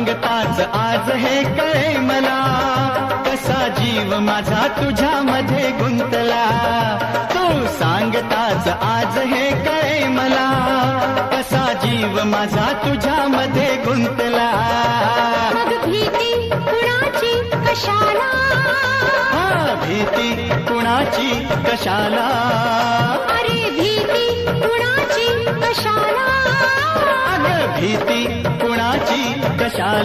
सांगताच आज हे कळे मला, कसा जीव माझा तुझ्यामध्ये गुंतला. तू सांगताच आज हे कळे मला, कसा जीव माझा तुझ्यामध्ये गुंतला. मग भीती कुणाची कशाला, भीती कुणाची कशाला, अरे भीती कुणाची कशाला, अगं भीती कुणाची कशाला.